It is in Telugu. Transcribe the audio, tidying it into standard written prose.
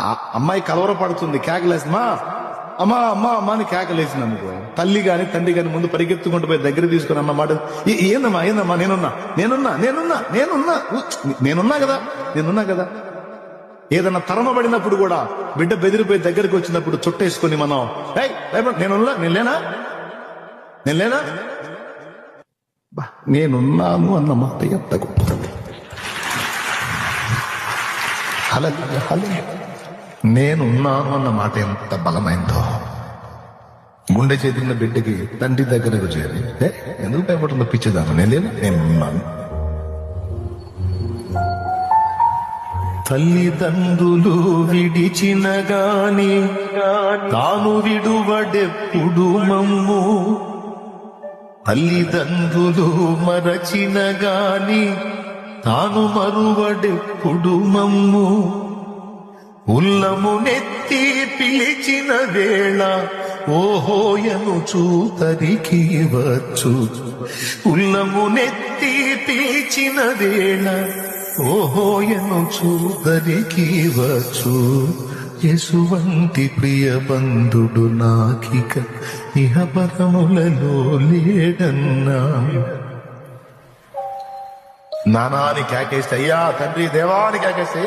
ఆ అమ్మాయి కలవరపడుతుంది, కేకలేసింది, అమ్మా అమ్మా అమ్మా అని కేకలేసింది అనుకో, తల్లి గాని తండ్రి గాని ముందు పరిగెత్తుకుంటూ పోయి దగ్గర తీసుకుని అన్నమాట, ఏందమ్మా ఏందమ్మా, నేనున్నా నేనున్నా నేనున్నా నేనున్నా నేనున్నా కదా నేనున్నా కదా. ఏదన్నా తరమబడినప్పుడు కూడా బిడ్డ బెదిరిపోయి దగ్గరికి వచ్చినప్పుడు చుట్టేసుకొని మనం నేనున్నా నేనులేనా నేనులేనా, నేనున్నాను అన్న మాట ఎంత గొప్పది. నేనున్నాను అన్న మాట ఎంత బలమైందో. గుండె చేతిన బిడ్డకి తండ్రి దగ్గరకు చేరి ఎందుకు భయపడుతుందో పిచ్చిదాను, నేనున్నాను. తల్లిదండ్రులు విడిచిన గాని తాను విడువడెప్పుడు మమ్ము, తల్లిదండ్రులు మరచిన గాని తాను మరువడెప్పుడు మమ్ము, ఉల్లము నెత్తి పిలిచిన వేళ ఓహోయను చూతరికి వచ్చు, ఉల్లము నెత్తి పిలిచిన వేళ ఓహోయను చూతరికి వచ్చు. యేసువంటి ప్రియ బంధుడు నాకిక ఇహపరములలో లేడన్నా. నానాని కేకేస్తే, అయ్యా తండ్రి దేవాని కేకేస్తే